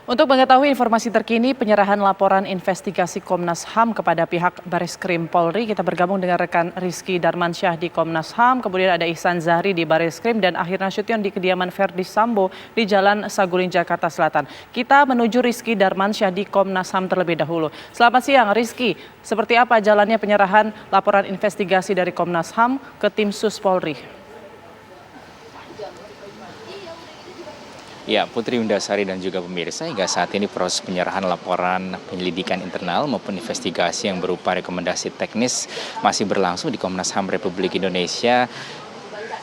Untuk mengetahui informasi terkini penyerahan laporan investigasi Komnas HAM kepada pihak Bareskrim Polri, kita bergabung dengan rekan Rizky Darmansyah di Komnas HAM, kemudian ada Ihsan Zahri di Bareskrim, dan Akhir Nasution di kediaman Verdi Sambo di Jalan Saguling, Jakarta Selatan. Kita menuju Rizky Darmansyah di Komnas HAM terlebih dahulu. Selamat siang Rizky, seperti apa jalannya penyerahan laporan investigasi dari Komnas HAM ke tim Sus Polri? Ya, Putri Windasari dan juga pemirsa, hingga saat ini proses penyerahan laporan penyelidikan internal maupun investigasi yang berupa rekomendasi teknis masih berlangsung di Komnas HAM Republik Indonesia,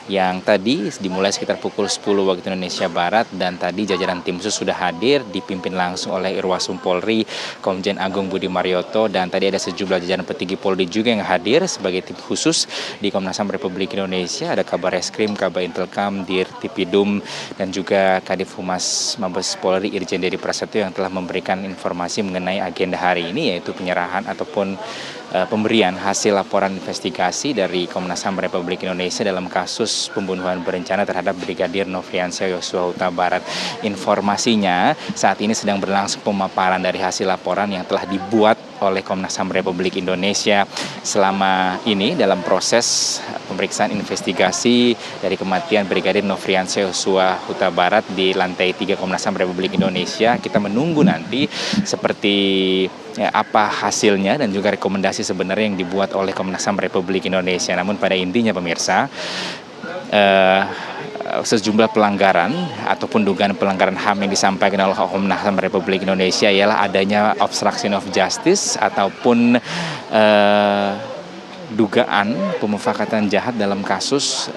yang tadi dimulai sekitar pukul 10 waktu Indonesia Barat, dan tadi jajaran tim sus sudah hadir dipimpin langsung oleh Irwasum Polri, Komjen Agung Budi Marioto, dan tadi ada sejumlah jajaran petinggi Polri juga yang hadir sebagai tim khusus di Komnas HAM Republik Indonesia. Ada Kabar Reskrim, Kabar Intelkam, Dirtipidum, dan juga Kadif Humas Mabes Polri Irjen Dedi Prasetyo yang telah memberikan informasi mengenai agenda hari ini, yaitu penyerahan ataupun pemberian hasil laporan investigasi dari Komnas HAM Republik Indonesia dalam kasus pembunuhan berencana terhadap Brigadir Nofriansyah Yosua Huta Barat. Informasinya saat ini sedang berlangsung pemaparan dari hasil laporan yang telah dibuat oleh Komnas HAM Republik Indonesia selama ini dalam proses pemeriksaan investigasi dari kematian Brigadir Nofriansyah Yosua Huta Barat di lantai 3 Komnas HAM Republik Indonesia. Kita menunggu nanti seperti apa hasilnya dan juga rekomendasi sebenarnya yang dibuat oleh Komnas HAM Republik Indonesia. Namun pada intinya pemirsa, sejumlah pelanggaran ataupun dugaan pelanggaran HAM yang disampaikan oleh Komnas HAM Republik Indonesia ialah adanya obstruction of justice ataupun dugaan pemufakatan jahat dalam kasus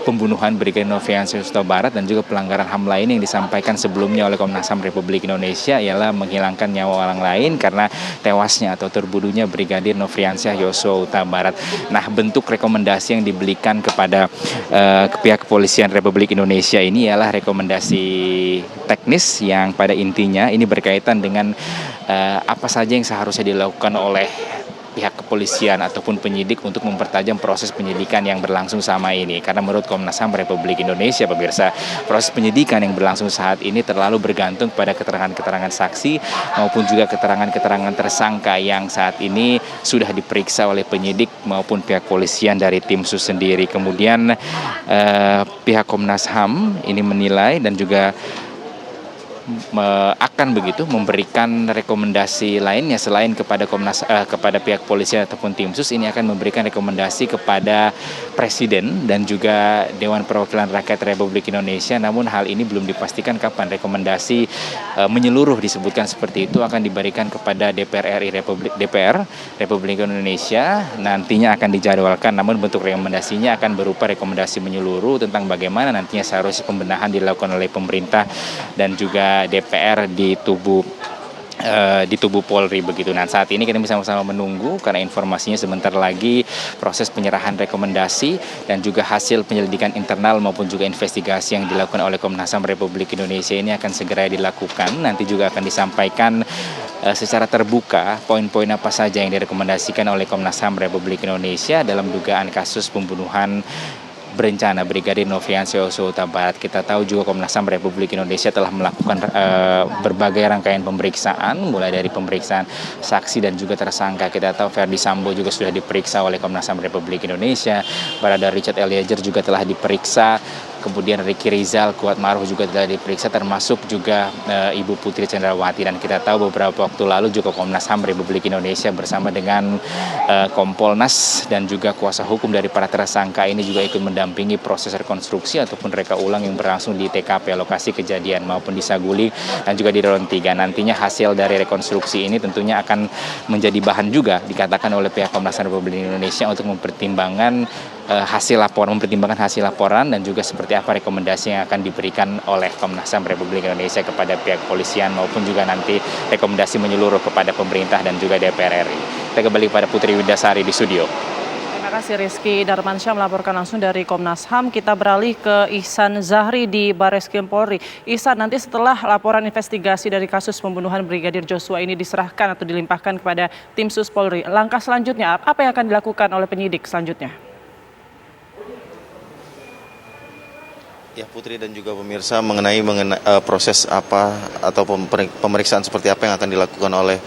pembunuhan Brigadir Nofriansyah Yosua Huta Barat, dan juga pelanggaran HAM lain yang disampaikan sebelumnya oleh Komnas HAM Republik Indonesia ialah menghilangkan nyawa orang lain karena tewasnya atau terbunuhnya Brigadir Nofriansyah Yosua Huta Barat. Nah, bentuk rekomendasi yang diberikan kepada pihak kepolisian Republik Indonesia ini ialah rekomendasi teknis yang pada intinya ini berkaitan dengan apa saja yang seharusnya dilakukan oleh pihak kepolisian ataupun penyidik untuk mempertajam proses penyidikan yang berlangsung sama ini. Karena menurut Komnas HAM Republik Indonesia, pemirsa, proses penyidikan yang berlangsung saat ini terlalu bergantung pada keterangan-keterangan saksi maupun juga keterangan-keterangan tersangka yang saat ini sudah diperiksa oleh penyidik maupun pihak kepolisian dari tim sus sendiri. Kemudian pihak Komnas HAM ini menilai dan juga akan begitu memberikan rekomendasi lainnya selain kepada kepada pihak polisian ataupun tim sus. Ini akan memberikan rekomendasi kepada Presiden dan juga Dewan Perwakilan Rakyat Republik Indonesia. Namun hal ini belum dipastikan kapan rekomendasi menyeluruh disebutkan seperti itu akan diberikan kepada DPR Republik Indonesia. Nantinya akan dijadwalkan, namun bentuk rekomendasinya akan berupa rekomendasi menyeluruh tentang bagaimana nantinya seharusnya pembenahan dilakukan oleh pemerintah dan juga DPR di tubuh Polri begitu. Nah, saat ini kita sama-sama menunggu karena informasinya sebentar lagi proses penyerahan rekomendasi dan juga hasil penyelidikan internal maupun juga investigasi yang dilakukan oleh Komnas HAM Republik Indonesia ini akan segera dilakukan. Nanti juga akan disampaikan secara terbuka poin-poin apa saja yang direkomendasikan oleh Komnas HAM Republik Indonesia dalam dugaan kasus pembunuhan berencana Brigadir Nofriansyah Yosua Huta Barat. Kita tahu juga Komnas HAM Republik Indonesia telah melakukan berbagai rangkaian pemeriksaan, mulai dari pemeriksaan saksi dan juga tersangka. Kita tahu Verdi Sambo juga sudah diperiksa oleh Komnas HAM Republik Indonesia, Barada Richard Eliezer juga telah diperiksa, kemudian Ricky Rizal, Kuatmaruf juga telah diperiksa, termasuk juga Ibu Putri Chandrawati. Dan kita tahu beberapa waktu lalu juga Komnas HAM Republik Indonesia bersama dengan Kompolnas dan juga kuasa hukum dari para tersangka ini juga ikut mendampingi proses rekonstruksi ataupun reka ulang yang berlangsung di TKP lokasi kejadian maupun di Saguling dan juga di Ron 3. Nantinya hasil dari rekonstruksi ini tentunya akan menjadi bahan juga dikatakan oleh pihak Komnas HAM Republik Indonesia untuk mempertimbangkan hasil laporan dan juga seperti apa rekomendasi yang akan diberikan oleh Komnas HAM Republik Indonesia kepada pihak polisian maupun juga nanti rekomendasi menyeluruh kepada pemerintah dan juga DPR RI. Kita kembali pada Putri Windasari di studio. Terima kasih Rizky Darmansyah melaporkan langsung dari Komnas HAM. Kita beralih ke Ihsan Zahri di Bareskrim Polri. Ihsan, nanti setelah laporan investigasi dari kasus pembunuhan Brigadir Joshua ini diserahkan atau dilimpahkan kepada tim sus Polri, langkah selanjutnya apa yang akan dilakukan oleh penyidik selanjutnya? Ya, Putri dan juga pemirsa mengenai proses apa atau pemeriksaan seperti apa yang akan dilakukan oleh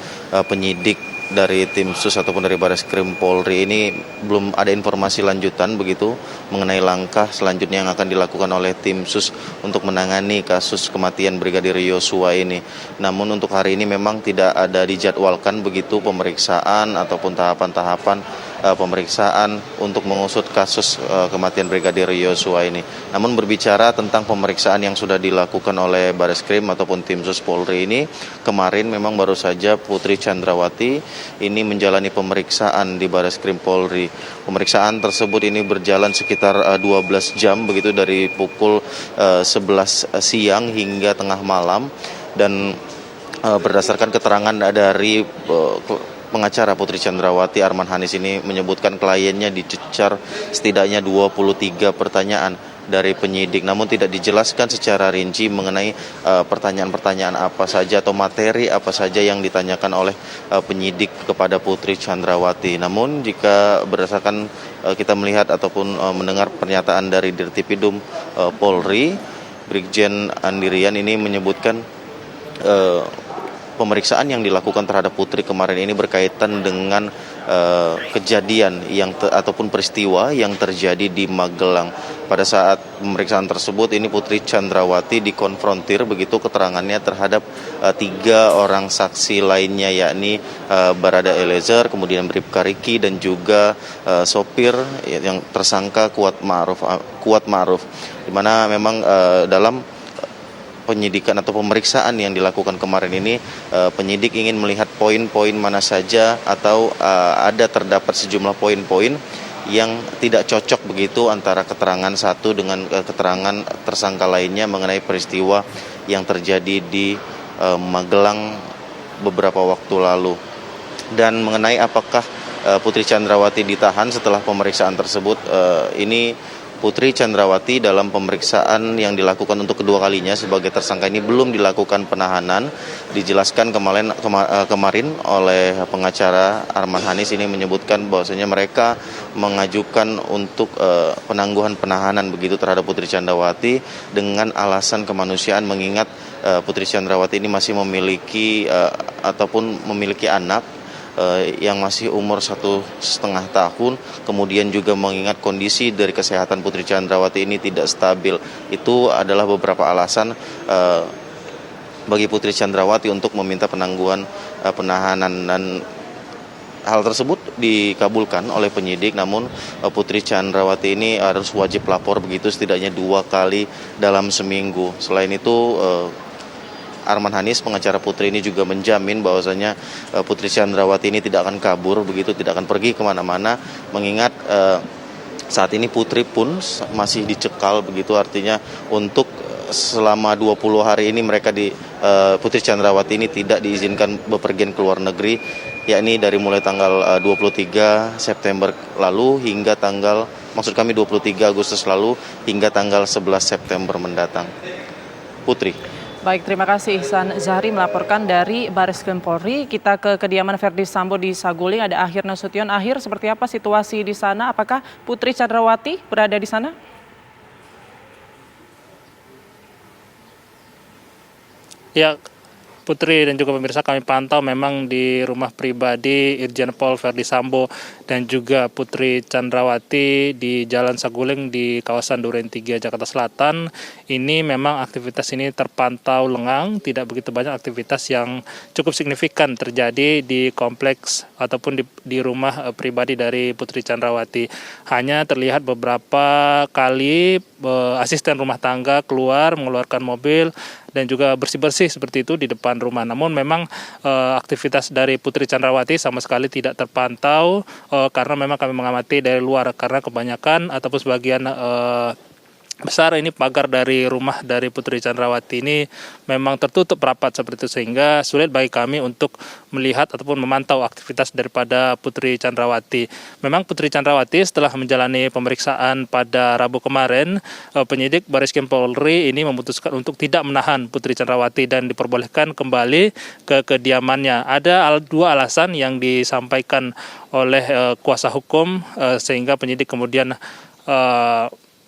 penyidik dari tim sus ataupun dari Bareskrim Polri ini belum ada informasi lanjutan begitu mengenai langkah selanjutnya yang akan dilakukan oleh tim sus untuk menangani kasus kematian Brigadir Yosua ini. Namun untuk hari ini memang tidak ada dijadwalkan begitu pemeriksaan ataupun tahapan-tahapan pemeriksaan untuk mengusut kasus kematian Brigadir Yosua ini. Namun berbicara tentang pemeriksaan yang sudah dilakukan oleh Bareskrim ataupun tim sus Polri ini, kemarin memang baru saja Putri Chandrawati ini menjalani pemeriksaan di Bareskrim Polri. Pemeriksaan tersebut ini berjalan sekitar 12 jam begitu dari pukul 11 siang hingga tengah malam, dan berdasarkan keterangan dari pengacara Putri Chandrawati, Arman Hanis ini menyebutkan kliennya dicecar setidaknya 23 pertanyaan dari penyidik, namun tidak dijelaskan secara rinci mengenai pertanyaan-pertanyaan apa saja atau materi apa saja yang ditanyakan oleh penyidik kepada Putri Chandrawati. Namun jika berdasarkan kita melihat ataupun mendengar pernyataan dari Dirtipidum Polri, Brigjen Andirian ini menyebutkan pemeriksaan yang dilakukan terhadap Putri kemarin ini berkaitan dengan kejadian ataupun peristiwa yang terjadi di Magelang. Pada saat pemeriksaan tersebut ini Putri Chandrawati dikonfrontir begitu keterangannya terhadap 3 orang saksi lainnya, yakni Barada Eliezer, kemudian Bribka Riki, dan juga sopir yang tersangka Kuat Ma'ruf, di mana memang dalam penyidikan atau pemeriksaan yang dilakukan kemarin ini, penyidik ingin melihat poin-poin mana saja atau terdapat sejumlah poin-poin yang tidak cocok begitu antara keterangan satu dengan keterangan tersangka lainnya mengenai peristiwa yang terjadi di Magelang beberapa waktu lalu. Dan mengenai apakah Putri Chandrawati ditahan setelah pemeriksaan tersebut, ini Putri Chandrawati dalam pemeriksaan yang dilakukan untuk kedua kalinya sebagai tersangka ini belum dilakukan penahanan. Dijelaskan kemarin oleh pengacara Arman Hanis ini menyebutkan bahwasanya mereka mengajukan untuk penangguhan penahanan begitu terhadap Putri Chandrawati dengan alasan kemanusiaan, mengingat Putri Chandrawati ini masih memiliki memiliki anak yang masih umur 1,5 tahun, kemudian juga mengingat kondisi dari kesehatan Putri Chandrawati ini tidak stabil. Itu adalah beberapa alasan bagi Putri Chandrawati untuk meminta penangguhan penahanan, dan hal tersebut dikabulkan oleh penyidik. Namun Putri Chandrawati ini harus wajib lapor begitu setidaknya 2 kali dalam seminggu. Selain itu Arman Hanis, pengacara Putri ini juga menjamin bahwasanya Putri Chandrawati ini tidak akan kabur begitu, tidak akan pergi kemana-mana, mengingat saat ini Putri pun masih dicekal begitu, artinya untuk selama 20 hari ini Putri Chandrawati ini tidak diizinkan bepergian ke luar negeri, yakni dari mulai tanggal 23 September lalu hingga 23 Agustus lalu hingga tanggal 11 September mendatang. Putri. Baik, terima kasih Ihsan Zahri melaporkan dari Bareskrim Polri. Kita ke kediaman Verdi Sambo di Saguling, ada Ahir Nasution. Ahir, seperti apa situasi di sana? Apakah Putri Chandrawati berada di sana? Ya, Putri dan juga pemirsa, kami pantau memang di rumah pribadi Irjen Pol Verdi Sambo dan juga Putri Chandrawati di Jalan Saguling di kawasan Duren 3 Jakarta Selatan. Ini memang aktivitas ini terpantau lengang, tidak begitu banyak aktivitas yang cukup signifikan terjadi di kompleks ataupun di rumah pribadi dari Putri Chandrawati. Hanya terlihat beberapa kali asisten rumah tangga mengeluarkan mobil dan juga bersih-bersih seperti itu di depan rumah. Namun memang aktivitas dari Putri Chandrawati sama sekali tidak terpantau karena memang kami mengamati dari luar, karena kebanyakan ataupun sebagian besar ini pagar dari rumah dari Putri Chandrawati ini memang tertutup rapat seperti itu, sehingga sulit bagi kami untuk melihat ataupun memantau aktivitas daripada Putri Chandrawati. Memang Putri Chandrawati setelah menjalani pemeriksaan pada Rabu kemarin, penyidik Bareskrim Polri ini memutuskan untuk tidak menahan Putri Chandrawati dan diperbolehkan kembali ke kediamannya. Ada 2 alasan yang disampaikan oleh kuasa hukum sehingga penyidik kemudian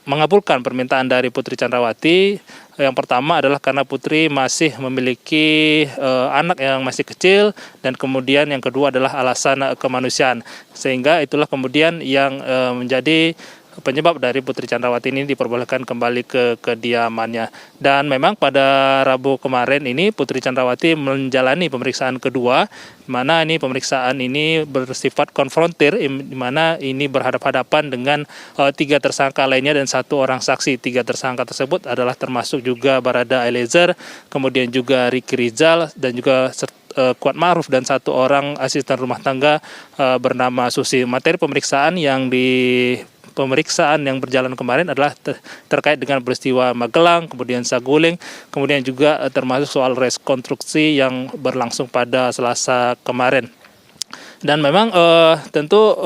mengabulkan permintaan dari Putri Chandrawati. Yang pertama adalah karena Putri masih memiliki anak yang masih kecil, dan kemudian yang kedua adalah alasan kemanusiaan. Sehingga itulah kemudian yang menjadi penyebab dari Putri Chandrawati ini diperbolehkan kembali ke kediamannya. Dan memang pada Rabu kemarin ini Putri Chandrawati menjalani pemeriksaan kedua, di mana ini pemeriksaan ini bersifat konfrontir, di mana ini berhadapan-hadapan dengan 3 tersangka lainnya dan 1 orang saksi. 3 tersangka tersebut adalah termasuk juga Barada Eliezer, kemudian juga Ricky Rizal, dan juga Kuat Ma'ruf, dan 1 orang asisten rumah tangga bernama Susi. Materi pemeriksaan yang berjalan kemarin adalah terkait dengan peristiwa Magelang, kemudian Saguling, kemudian juga termasuk soal rekonstruksi yang berlangsung pada Selasa kemarin. Dan memang tentu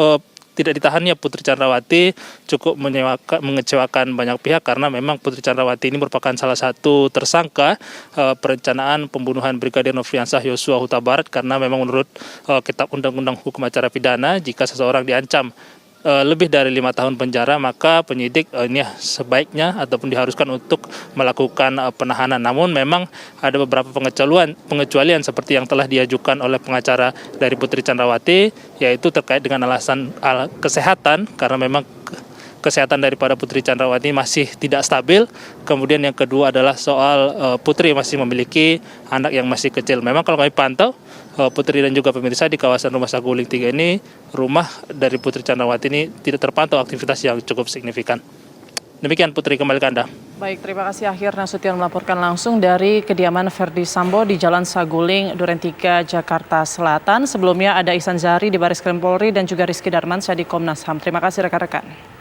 tidak ditahannya Putri Chandrawati cukup mengecewakan banyak pihak, karena memang Putri Chandrawati ini merupakan salah satu tersangka perencanaan pembunuhan Brigadir Nofriansah Yosua Huta Barat, karena memang menurut Kitab Undang-Undang Hukum Acara Pidana, jika seseorang diancam lebih dari 5 tahun penjara, maka penyidik ini sebaiknya ataupun diharuskan untuk melakukan penahanan. Namun memang ada beberapa pengecualian seperti yang telah diajukan oleh pengacara dari Putri Chandrawati, yaitu terkait dengan alasan kesehatan, karena memang kesehatan daripada Putri Chandrawati masih tidak stabil. Kemudian yang kedua adalah soal Putri masih memiliki anak yang masih kecil. Memang kalau kami pantau, Putri dan juga pemirsa, di kawasan Rumah Saguling 3 ini, rumah dari Putri Chandrawati ini tidak terpantau aktivitas yang cukup signifikan. Demikian Putri, kembali ke Anda. Baik, terima kasih Akhir Nasution melaporkan langsung dari kediaman Verdi Sambo di Jalan Saguling, Duren 3, Jakarta Selatan. Sebelumnya ada Ihsan Zahri di Baris Krim Polri dan juga Rizky Darmansyah di Komnas HAM. Terima kasih rekan-rekan.